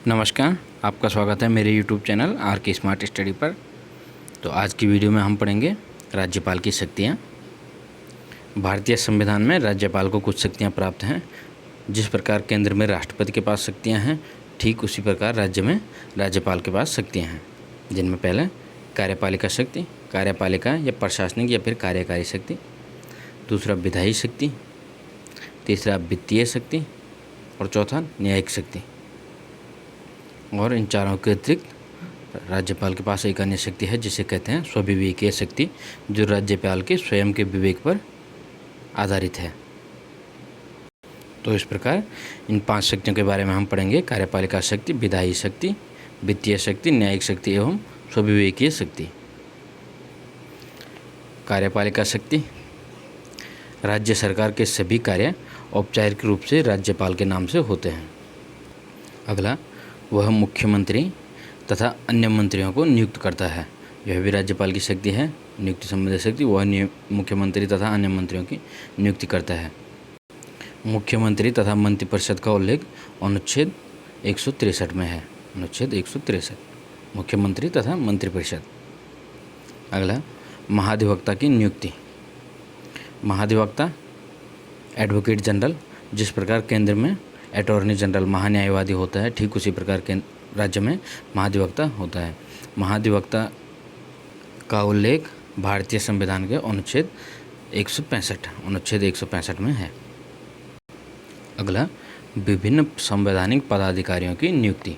नमस्कार, आपका स्वागत है मेरे YouTube चैनल आर के स्मार्ट स्टडी पर। तो आज की वीडियो में हम पढ़ेंगे राज्यपाल की शक्तियाँ। भारतीय संविधान में राज्यपाल को कुछ शक्तियाँ प्राप्त हैं। जिस प्रकार केंद्र में राष्ट्रपति के पास शक्तियाँ हैं, ठीक उसी प्रकार राज्य में राज्यपाल के पास शक्तियाँ हैं, जिनमें पहले कार्यपालिका शक्ति, कार्यपालिका या प्रशासनिक या फिर कार्यकारी शक्ति, दूसरा विधायी शक्ति, तीसरा वित्तीय शक्ति और चौथा न्यायिक शक्ति। और इन चारों के अतिरिक्त राज्यपाल के पास एक अन्य शक्ति है जिसे कहते हैं स्वविवेकीय शक्ति, जो राज्यपाल के स्वयं के विवेक पर आधारित है। तो इस प्रकार इन 5 शक्तियों के बारे में हम पढ़ेंगे: कार्यपालिका शक्ति, विधायी शक्ति, वित्तीय शक्ति, न्यायिक शक्ति एवं स्वविवेकीय शक्ति। कार्यपालिका शक्ति: राज्य सरकार के सभी कार्य औपचारिक रूप से राज्यपाल के नाम से होते हैं। अगला, वह मुख्यमंत्री तथा अन्य मंत्रियों को नियुक्त करता है। यह भी राज्यपाल की शक्ति है, नियुक्ति संबंधी शक्ति। वह मुख्यमंत्री तथा अन्य मंत्रियों की नियुक्ति करता है। मुख्यमंत्री तथा मंत्रिपरिषद का उल्लेख अनुच्छेद 163 में है। अनुच्छेद 163, मुख्यमंत्री तथा मंत्रिपरिषद। अगला, महाधिवक्ता की नियुक्ति। महाधिवक्ता एडवोकेट जनरल, जिस प्रकार केंद्र में अटॉर्नी जनरल महान्यायवादी होता है, ठीक उसी प्रकार के राज्य में महाधिवक्ता होता है। महाधिवक्ता का उल्लेख भारतीय संविधान के अनुच्छेद 165 में है। अगला, विभिन्न संवैधानिक पदाधिकारियों की नियुक्ति।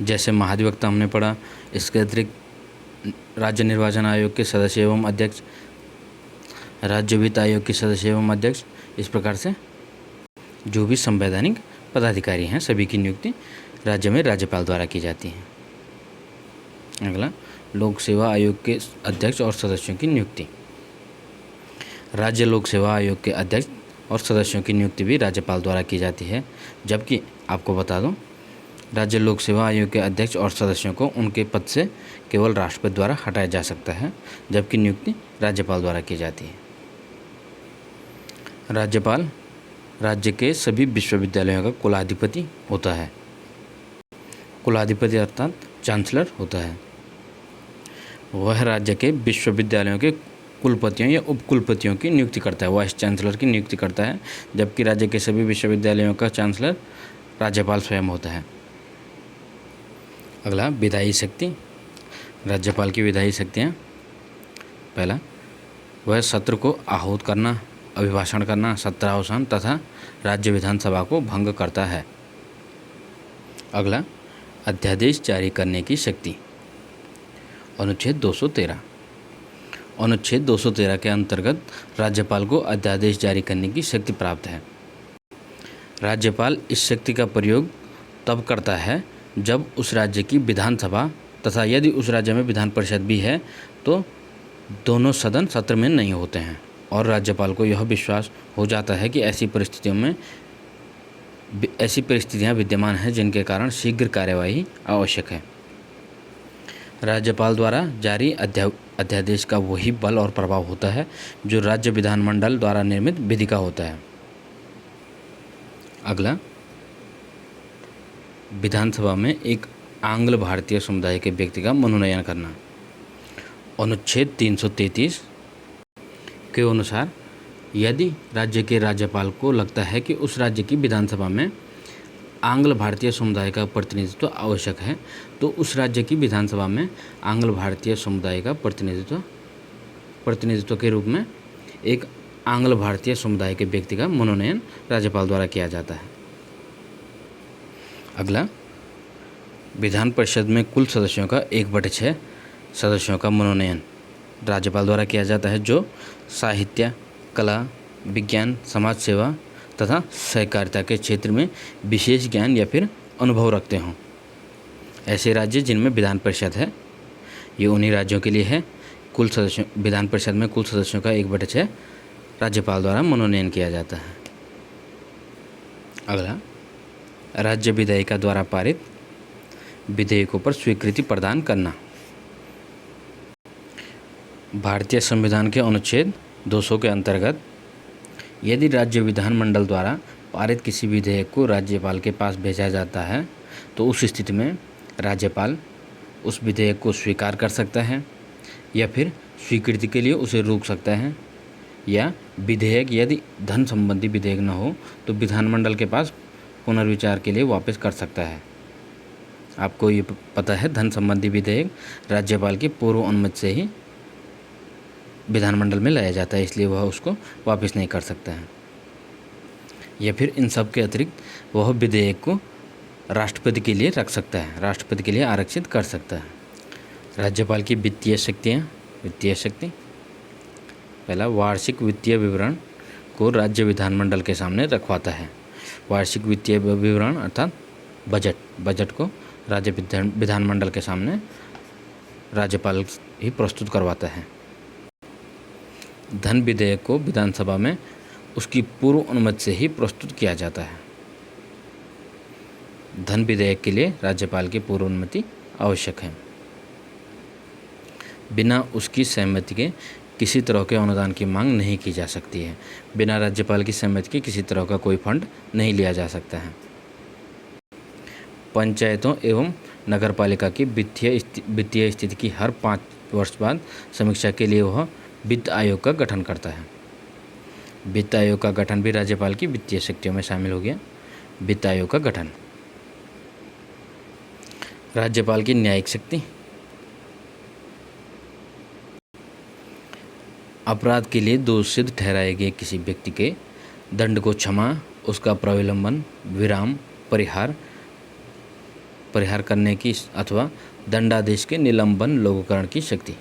जैसे महाधिवक्ता हमने पढ़ा, इसके अतिरिक्त राज्य निर्वाचन आयोग के सदस्य एवं अध्यक्ष, राज्य वित्त आयोग के सदस्य एवं अध्यक्ष, इस प्रकार से जो भी संवैधानिक पदाधिकारी हैं सभी की नियुक्ति राज्य में राज्यपाल द्वारा की जाती है। अगला, लोक सेवा आयोग के अध्यक्ष और सदस्यों की नियुक्ति। राज्य लोक सेवा आयोग के अध्यक्ष और सदस्यों की नियुक्ति भी राज्यपाल द्वारा की जाती है। जबकि आपको बता दूं, राज्य लोक सेवा आयोग के अध्यक्ष और सदस्यों को उनके पद से केवल राष्ट्रपति द्वारा हटाया जा सकता है, जबकि नियुक्ति राज्यपाल द्वारा की जाती है। राज्यपाल राज्य के सभी विश्वविद्यालयों का कुलाधिपति होता है। कुलाधिपति अर्थात चांसलर होता है। वह राज्य के विश्वविद्यालयों के कुलपतियों या उपकुलपतियों की नियुक्ति करता है, वाइस चांसलर की नियुक्ति करता है, जबकि राज्य के सभी विश्वविद्यालयों का चांसलर राज्यपाल स्वयं होता है। अगला, विधायी शक्ति। राज्यपाल की विधायी शक्तियाँ: पहला, वह सत्र को आहूत करना, अभिभाषण करना, सत्रावसान तथा राज्य विधानसभा को भंग करता है। अगला, अध्यादेश जारी करने की शक्ति। अनुच्छेद 213। अनुच्छेद 213 के अंतर्गत राज्यपाल को अध्यादेश जारी करने की शक्ति प्राप्त है। राज्यपाल इस शक्ति का प्रयोग तब करता है जब उस राज्य की विधानसभा तथा यदि उस राज्य में विधान परिषद भी है तो दोनों सदन सत्र में नहीं होते हैं और राज्यपाल को यह विश्वास हो जाता है कि ऐसी परिस्थितियां विद्यमान हैं जिनके कारण शीघ्र कार्यवाही आवश्यक है। राज्यपाल द्वारा जारी अध्यादेश का वही बल और प्रभाव होता है जो राज्य विधानमंडल द्वारा निर्मित विधि का होता है। अगला, विधानसभा में एक आंग्ल भारतीय समुदाय के व्यक्ति का मनोनयन करना। अनुच्छेद 333 के अनुसार यदि राज्य के राज्यपाल को लगता है कि उस राज्य की विधानसभा में आंग्ल भारतीय समुदाय का प्रतिनिधित्व आवश्यक है, तो उस राज्य की विधानसभा में आंग्ल भारतीय समुदाय का प्रतिनिधित्व के रूप में एक आंग्ल भारतीय समुदाय के व्यक्ति का मनोनयन राज्यपाल द्वारा किया जाता है। अगला, विधान परिषद में कुल सदस्यों का 1/6 सदस्यों का मनोनयन राज्यपाल द्वारा किया जाता है जो साहित्य, कला, विज्ञान, समाज सेवा तथा सहकारिता के क्षेत्र में विशेष ज्ञान या फिर अनुभव रखते हों। ऐसे राज्य जिनमें विधान परिषद है, ये उन्हीं राज्यों के लिए है। कुल सदस्यों विधान परिषद में कुल सदस्यों का 1/6 राज्यपाल द्वारा मनोनयन किया जाता है। अगला, राज्य विधायिका द्वारा पारित विधेयकों पर स्वीकृति प्रदान करना। भारतीय संविधान के अनुच्छेद 200 के अंतर्गत यदि राज्य विधानमंडल द्वारा पारित किसी विधेयक को राज्यपाल के पास भेजा जाता है तो उस स्थिति में राज्यपाल उस विधेयक को स्वीकार कर सकता है या फिर स्वीकृति के लिए उसे रोक सकता है, या विधेयक यदि धन संबंधी विधेयक न हो तो विधानमंडल के पास पुनर्विचार के लिए वापस कर सकता है। आपको ये पता है, धन संबंधी विधेयक राज्यपाल की पूर्व अनुमति से ही विधानमंडल में लाया जाता है, इसलिए वह उसको वापस नहीं कर सकता है। या फिर इन सब के अतिरिक्त वह विधेयक को राष्ट्रपति के लिए रख सकता है, राष्ट्रपति के लिए आरक्षित कर सकता है। राज्यपाल की वित्तीय शक्ति, पहला वार्षिक वित्तीय विवरण को राज्य विधानमंडल के सामने रखवाता है। वार्षिक वित्तीय विवरण अर्थात बजट को राज्य विधानमंडल के सामने राज्यपाल ही प्रस्तुत करवाता है। धन विधेयक को विधानसभा में उसकी पूर्व अनुमति से ही प्रस्तुत किया जाता है। धन विधेयक के लिए राज्यपाल की पूर्व अनुमति आवश्यक है। बिना उसकी सहमति के किसी तरह के अनुदान की मांग नहीं की जा सकती है। बिना राज्यपाल की सहमति के किसी तरह का कोई फंड नहीं लिया जा सकता है। पंचायतों एवं नगरपालिका की वित्तीय स्थिति की हर 5 वर्ष बाद समीक्षा के लिए वह वित्त आयोग का गठन करता है। वित्त आयोग का गठन भी राज्यपाल की वित्तीय शक्तियों में शामिल हो गया। वित्त आयोग का गठन। राज्यपाल की न्यायिक शक्ति, अपराध के लिए दोषी ठहराए गए किसी व्यक्ति के दंड को क्षमा, उसका प्रविलंबन, विराम, परिहार करने की अथवा दंडादेश के निलंबन लघुकरण की शक्ति।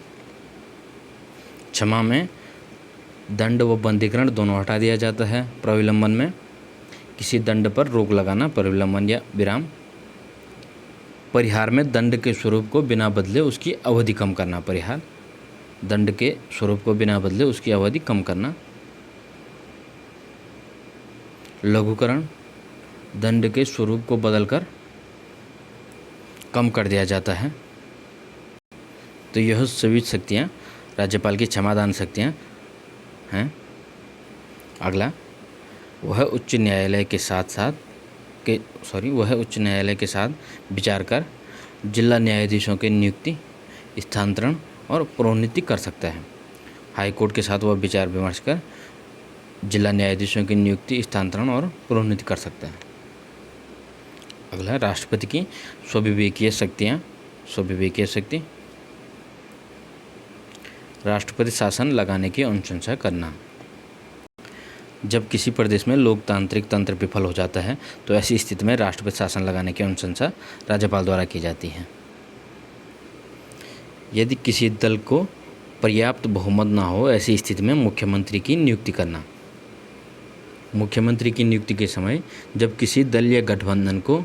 क्षमा में दंड व बंदीकरण दोनों हटा दिया जाता है। प्रविलंबन में किसी दंड पर रोक लगाना, प्रविलंबन या विराम। परिहार में दंड के स्वरूप को बिना बदले उसकी अवधि कम करना, परिहार। दंड के स्वरूप को बिना बदले उसकी अवधि कम करना। लघुकरण, दंड के स्वरूप को बदलकर कम कर दिया जाता है। तो यह सभी शक्तियाँ राज्यपाल की क्षमादान शक्तियाँ हैं। अगला, वह उच्च न्यायालय के साथ विचार कर जिला न्यायाधीशों के नियुक्ति, स्थानांतरण और प्रोन्नति कर सकता है। हाई कोर्ट के साथ वह विचार विमर्श कर जिला न्यायाधीशों की नियुक्ति, स्थानांतरण और प्रोन्नति कर सकता है। अगला, राष्ट्रपति की स्वविवेकीय शक्ति, राष्ट्रपति शासन लगाने की अनुशंसा करना। जब किसी प्रदेश में लोकतांत्रिक तंत्र विफल हो जाता है तो ऐसी स्थिति में राष्ट्रपति शासन लगाने की अनुशंसा राज्यपाल द्वारा की जाती है। यदि किसी दल को पर्याप्त बहुमत न हो, ऐसी स्थिति में मुख्यमंत्री की नियुक्ति करना। मुख्यमंत्री की नियुक्ति के समय जब किसी दल या गठबंधन को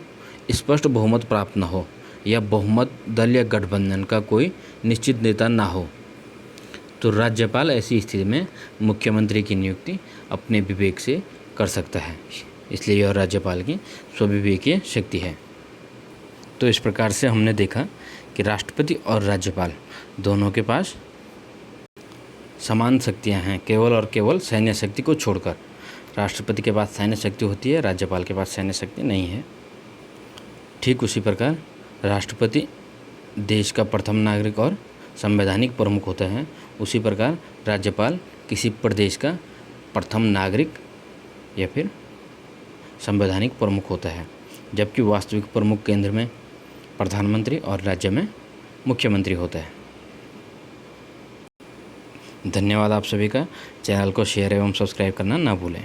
स्पष्ट बहुमत प्राप्त न हो या बहुमत दल या गठबंधन का कोई निश्चित नेता न हो तो राज्यपाल ऐसी स्थिति में मुख्यमंत्री की नियुक्ति अपने विवेक से कर सकता है। इसलिए यह राज्यपाल की स्वविवेकीय शक्ति है। तो इस प्रकार से हमने देखा कि राष्ट्रपति और राज्यपाल दोनों के पास समान शक्तियां हैं, केवल और केवल सैन्य शक्ति को छोड़कर। राष्ट्रपति के पास सैन्य शक्ति होती है, राज्यपाल के पास सैन्य शक्ति नहीं है। ठीक उसी प्रकार राष्ट्रपति देश का प्रथम नागरिक और संवैधानिक प्रमुख होता है, उसी प्रकार राज्यपाल किसी प्रदेश का प्रथम नागरिक या फिर संवैधानिक प्रमुख होता है, जबकि वास्तविक प्रमुख केंद्र में प्रधानमंत्री और राज्य में मुख्यमंत्री होता है। धन्यवाद आप सभी का। चैनल को शेयर एवं सब्सक्राइब करना ना भूलें।